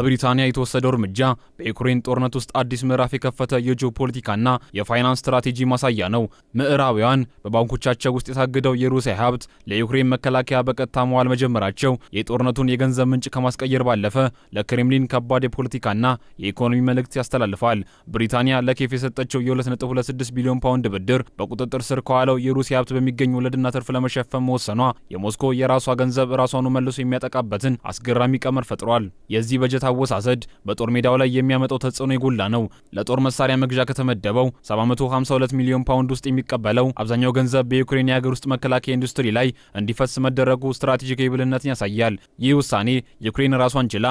በብሪታንያ የተወሰደው እርምጃ በዩክሬን ጦርነት ውስጥ አዲስ ምዕራፍ የከፈተ የጂኦፖለቲካና የፋይናንስ ስትራቴጂ ማሳያ ነው። ምዕራባውያን በባንኮቻቸው ውስጥ የታገደው የሩሲያ ሀብት ለዩክሬን መከላከያ በቀጥታ መዋል መጀመራቸው የጦርነቱን የገንዘብ ምንጭ ከማስቀየር ባለፈ ለክሬምሊን ከባድ የፖለቲካና የኢኮኖሚ መልእክት ያስተላልፋል። ብሪታንያ ለኬፍ የሰጠችው የ2.26 ቢሊዮን ፓውንድ ብድር በቁጥጥር ስር ከዋለው የሩሲያ ሀብት በሚገኝ ወለድና ትርፍ ለመሸፈን መወሰኗ የሞስኮ የራሷ ገንዘብ ራሷኑ መልሶ የሚያጠቃበትን አስገራሚ ቀመር ፈጥሯል። የዚህ በጀት አወሳሰድ በጦር ሜዳው ላይ የሚያመጣው ተጽዕኖ የጎላ ነው። ለጦር መሳሪያ መግዣ ከተመደበው 752 ሚሊዮን ፓውንድ ውስጥ የሚቀበለው አብዛኛው ገንዘብ በዩክሬን የሀገር ውስጥ መከላከያ ኢንዱስትሪ ላይ እንዲፈስ መደረጉ ስትራቴጂካዊ ብልህነትን ያሳያል። ይህ ውሳኔ ዩክሬን ራሷን ችላ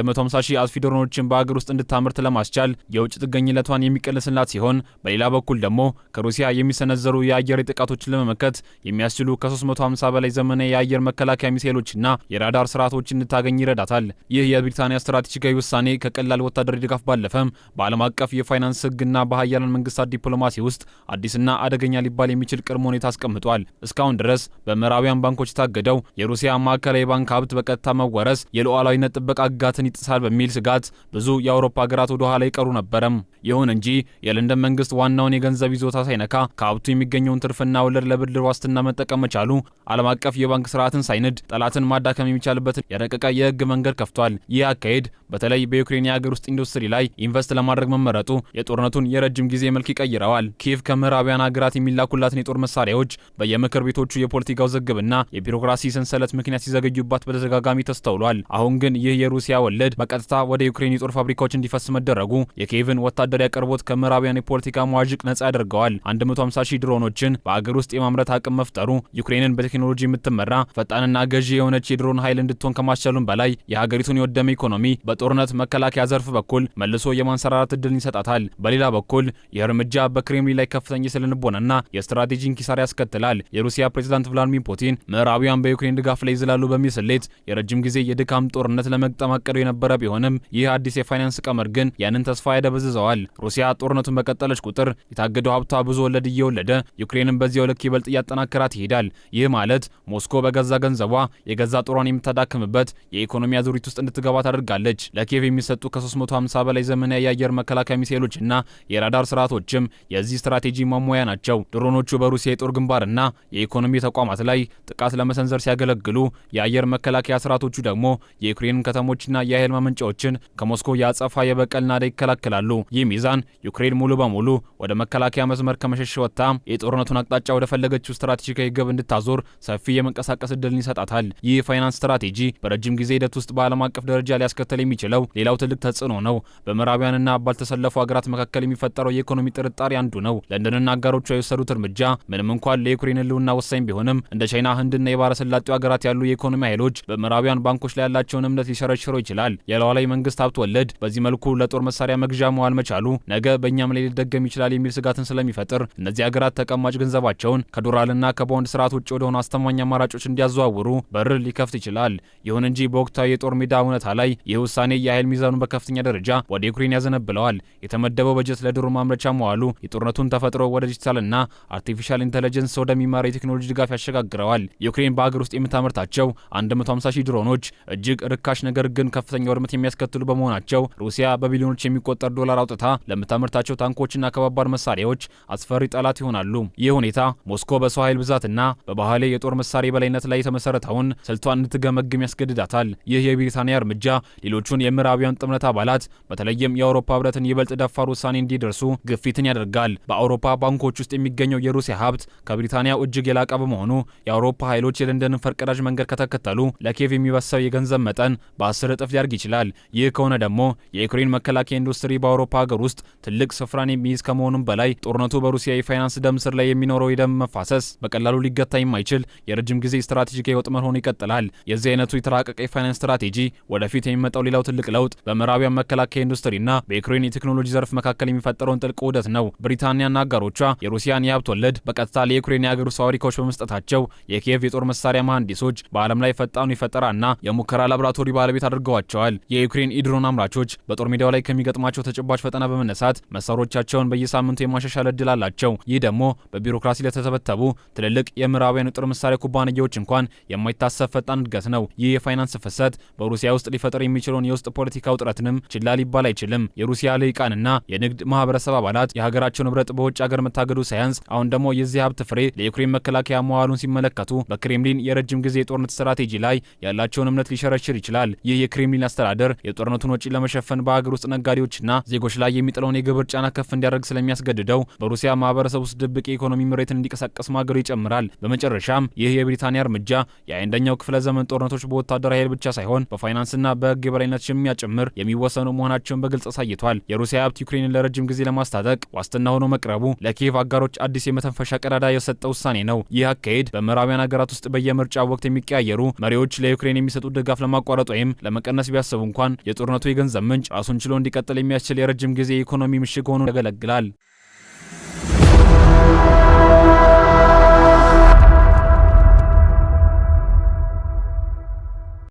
150 ሺህ አጥፊ ድሮኖችን በሀገር ውስጥ እንድታመርት ለማስቻል የውጭ ጥገኝነቷን የሚቀንስላት ሲሆን፣ በሌላ በኩል ደግሞ ከሩሲያ የሚሰነዘሩ የአየር ጥቃቶችን ለመመከት የሚያስችሉ ከ350 በላይ ዘመናዊ የአየር መከላከያ ሚሳኤሎችና የራዳር ስርዓቶችን እንድታገኝ ይረዳታል። ይህ የብሪታንያ ስትራቴጂካዊ ውሳኔ ከቀላል ወታደራዊ ድጋፍ ባለፈም በዓለም አቀፍ የፋይናንስ ሕግና በሀያላን መንግስታት ዲፕሎማሲ ውስጥ አዲስና አደገኛ ሊባል የሚችል ቅድመ ሁኔታ አስቀምጧል። እስካሁን ድረስ በምዕራባውያን ባንኮች የታገደው የሩሲያ ማዕከላዊ ባንክ ሀብት በቀጥታ መወረስ የሉዓላዊነት ጥበቃ ሕግጋትን ይጥሳል በሚል ስጋት ብዙ የአውሮፓ ሀገራት ወደ ኋላ ይቀሩ ነበረም። ይሁን እንጂ የለንደን መንግስት ዋናውን የገንዘብ ይዞታ ሳይነካ ከሀብቱ የሚገኘውን ትርፍና ወለድ ለብድር ዋስትና መጠቀም መቻሉ ዓለም አቀፍ የባንክ ስርዓትን ሳይንድ ጠላትን ማዳከም የሚቻልበትን የረቀቀ የህግ መንገድ ከፍቷል። ይህ አካሄድ በተለይ በዩክሬን የሀገር ውስጥ ኢንዱስትሪ ላይ ኢንቨስት ለማድረግ መመረጡ የጦርነቱን የረጅም ጊዜ መልክ ይቀይረዋል። ኪየቭ ከምዕራባውያን ሀገራት የሚላኩላትን የጦር መሳሪያዎች በየምክር ቤቶቹ የፖለቲካ ውዝግብና የቢሮክራሲ ሰንሰለት ምክንያት ሲዘገዩባት በተደጋጋሚ ተስተውሏል። አሁን ግን ይህ የሩሲያ ወለድ በቀጥታ ወደ ዩክሬን የጦር ፋብሪካዎች እንዲፈስ መደረጉ የኪየቭን ወታደራዊ አቅርቦት ከምዕራባውያን የፖለቲካ መዋዥቅ ነጻ ያደርገዋል። 150 ሺህ ድሮኖችን በአገር ውስጥ የማምረት አቅም መፍጠሩ ዩክሬንን በቴክኖሎጂ የምትመራ ፈጣንና ገዢ የሆነች የድሮን ኃይል እንድትሆን ከማስቻሉም በላይ የሀገሪቱን የወደመ ኢኮኖሚ በጦርነት መከላከያ ዘርፍ በኩል መልሶ የማንሰራራት እድልን ይሰጣታል። በሌላ በኩል ይህ እርምጃ በክሬምሊን ላይ ከፍተኛ የስለልቦናና የስትራቴጂን ኪሳራ ያስከትላል። የሩሲያ ፕሬዝዳንት ቭላዲሚር ፑቲን ምዕራባውያን በዩክሬን ድጋፍ ላይ ይዝላሉ በሚል ስሌት የረጅም ጊዜ የድካም ጦርነት ለመግጠም አቅደው የነበረ ቢሆንም ይህ አዲስ የፋይናንስ ቀመር ግን ያንን ተስፋ ያደበዝዘዋል። ሩሲያ ጦርነቱን በቀጠለች ቁጥር የታገደው ሀብቷ ብዙ ወለድ እየወለደ ዩክሬንን በዚያው ልክ ይበልጥ እያጠናከራት ይሄዳል። ይህ ማለት ሞስኮ በገዛ ገንዘቧ የገዛ ጦሯን የምታዳክምበት የኢኮኖሚ አዙሪት ውስጥ እንድትገባ ታደርጋለች። ለኪየቭ የሚሰጡ ከ350 በላይ ዘመናዊ የአየር መከላከያ ሚሳኤሎችና የራዳር ስርዓቶችም የዚህ ስትራቴጂ ማሟያ ናቸው። ድሮኖቹ በሩሲያ የጦር ግንባርና የኢኮኖሚ ተቋማት ላይ ጥቃት ለመሰንዘር ሲያገለግሉ፣ የአየር መከላከያ ስርዓቶቹ ደግሞ የዩክሬንን ከተሞችና የኃይል ማመንጫዎችን ከሞስኮ የአጸፋ የበቀል ናዳ ይከላከላሉ። ይህ ሚዛን ዩክሬን ሙሉ በሙሉ ወደ መከላከያ መስመር ከመሸሽ ወጥታ የጦርነቱን አቅጣጫ ወደ ፈለገችው ስትራቴጂካዊ ግብ እንድታዞር ሰፊ የመንቀሳቀስ እድልን ይሰጣታል። ይህ የፋይናንስ ስትራቴጂ በረጅም ጊዜ ሂደት ውስጥ በዓለም አቀፍ ደረጃ ሊያስከተል የሚችለው ሌላው ትልቅ ተጽዕኖ ነው። በምዕራባውያንና ባልተሰለፉ ሀገራት መካከል የሚፈጠረው የኢኮኖሚ ጥርጣሬ አንዱ ነው። ለንደንና አጋሮቿ የወሰዱት እርምጃ ምንም እንኳን ለዩክሬን ህልውና ወሳኝ ቢሆንም እንደ ቻይና፣ ህንድና የባህረ ሰላጤው ሀገራት ያሉ የኢኮኖሚ ኃይሎች በምዕራባውያን ባንኮች ላይ ያላቸውን እምነት ሊሸረሽረው ይችላል። የሉዓላዊ መንግስት ሀብት ወለድ በዚህ መልኩ ለጦር መሳሪያ መግዣ መዋል መቻሉ ነገ በእኛም ላይ ሊደገም ይችላል የሚል ስጋትን ስለሚፈጥር እነዚህ ሀገራት ተቀማጭ ገንዘባቸውን ከዶላርና ከቦንድ ስርዓት ውጭ ወደሆኑ አስተማማኝ አማራጮች እንዲያዘዋውሩ በር ሊከፍት ይችላል። ይሁን እንጂ በወቅታዊ የጦር ሜዳ እውነታ ላይ ይህ ውሳኔ የኃይል ሚዛኑን በከፍተኛ ደረጃ ወደ ዩክሬን ያዘነብለዋል። የተመደበው በጀት ለድሮን ማምረቻ መዋሉ የጦርነቱን ተፈጥሮ ወደ ዲጂታልና አርቲፊሻል ኢንተለጀንስ ወደሚመራ የቴክኖሎጂ ድጋፍ ያሸጋግረዋል። ዩክሬን በሀገር ውስጥ የምታመርታቸው 150 ሺህ ድሮኖች እጅግ ርካሽ ነገር ግን ከፍተኛ ውድመት የሚያስከትሉ በመሆናቸው ሩሲያ በቢሊዮኖች የሚቆጠር ዶላር አውጥታ ለምታመርታቸው ታንኮችና ከባባድ መሳሪያዎች አስፈሪ ጠላት ይሆናሉ። ይህ ሁኔታ ሞስኮ በሰው ኃይል ብዛትና በባህላዊ የጦር መሳሪያ በላይነት ላይ የተመሰረተውን ስልቷን እንድትገመግም ያስገድዳታል። ይህ የብሪታንያ እርምጃ ሌሎቹን የምዕራባውያን ጥምረት አባላት በተለይም የአውሮፓ ህብረትን ይበልጥ ደፋር ውሳኔ እንዲደርሱ ግፊትን ያደርጋል። በአውሮፓ ባንኮች ውስጥ የሚገኘው የሩሲያ ሀብት ከብሪታንያ እጅግ የላቀ በመሆኑ የአውሮፓ ኃይሎች የለንደንን ፈርቀዳጅ መንገድ ከተከተሉ ለኪየቭ የሚበሳው የገንዘብ መጠን በ10 እጥፍ ሊያድግ ይችላል። ይህ ከሆነ ደግሞ የዩክሬን መከላከያ ኢንዱስትሪ በአውሮፓ ሀገር ውስጥ ትልቅ ስፍራን የሚይዝ ከመሆኑም በላይ ጦርነቱ በሩሲያ የፋይናንስ ደም ስር ላይ የሚኖረው የደም መፋሰስ በቀላሉ ሊገታ የማይችል የረጅም ጊዜ ስትራቴጂካዊ ወጥመድ ሆኖ ይቀጥላል። የዚህ አይነቱ የተራቀቀ የፋይናንስ ስትራቴጂ ወደፊት የሚመጣው ሌላው ትልቅ ለውጥ በምዕራባውያን መከላከያ ኢንዱስትሪና በዩክሬን የቴክኖሎጂ ዘርፍ መካከል የሚፈጠረውን ጥልቅ ውህደት ነው። ብሪታንያና አጋሮቿ የሩሲያን የሀብት ወለድ በቀጥታ ለዩክሬን የሀገር ውስጥ ፋብሪካዎች በመስጠታቸው የኪየቭ የጦር መሳሪያ መሐንዲሶች በዓለም ላይ ፈጣኑ የፈጠራና የሙከራ ላቦራቶሪ ባለቤት አድርገዋቸዋል። የዩክሬን ኢድሮን አምራቾች በጦር ሜዳው ላይ ከሚገጥማቸው ተጨባጭ ፈተና በመነሳት መሳሪያዎቻቸውን በየሳምንቱ የማሻሻል እድል አላቸው። ይህ ደግሞ በቢሮክራሲ ለተተበተቡ ትልልቅ የምዕራባውያን የጦር መሳሪያ ኩባንያዎች እንኳን የማይታሰብ ፈጣን እድገት ነው። ይህ የፋይናንስ ፍሰት በሩሲያ ውስጥ ሊፈጠር የሚችለውን የውስጥ ፖለቲካ ውጥረትንም ችላ ሊባል አይችልም። የሩሲያ ልሂቃንና የንግድ ማህበረሰብ አባላት የሀገራቸው ንብረት በውጭ ሀገር መታገዱ ሳያንስ አሁን ደግሞ የዚህ ሀብት ፍሬ ለዩክሬን መከላከያ መዋሉን ሲመለከቱ በክሬምሊን የረጅም ጊዜ የጦርነት ስትራቴጂ ላይ ያላቸውን እምነት ሊሸረሽር ይችላል። ይህ የክሬምሊን አስተዳደር የጦርነቱን ወጪ ለመሸፈን በሀገር ውስጥ ነጋዴዎችና ዜጎች ላይ የሚጥለውን የግብር ጫና ከፍ እንዲያደርግ ስለሚያስገድደው በሩሲያ ማህበረሰብ ውስጥ ድብቅ የኢኮኖሚ ምሬትን እንዲቀሳቀስ ማገዱ ይጨምራል። በመጨረሻም ይህ የብሪታንያ እርምጃ የ21ኛው ክፍለ ዘመን ጦርነቶች በወታደራዊ ኃይል ብቻ ሳይሆን በፋይናንስና በህግ የበላይነት ሽሚያ ጭምር የሚወሰኑ መሆናቸውን በግልጽ አሳይቷል። የሩሲያ ሀብት ዩክሬንን ለረጅም ጊዜ ለማስታጠቅ ዋስትና ሆኖ መቅረቡ ለኪየቭ አጋሮች አዲስ የመተንፈሻ ቀዳዳ የሰጠ ውሳኔ ነው። ይህ አካሄድ በምዕራባውያን ሀገራት ውስጥ በየምርጫው ወቅት የሚቀያየሩ መሪዎች ለዩክሬን የሚሰጡት ድጋፍ ለማቋረጥ ወይም ለመቀነስ ቢያስቡ እንኳን የጦርነቱ የገንዘብ ምንጭ ራሱን ችሎ እንዲቀጥል የሚያስችል የረጅም ጊዜ የኢኮኖሚ ምሽግ ሆኖ ያገለግላል።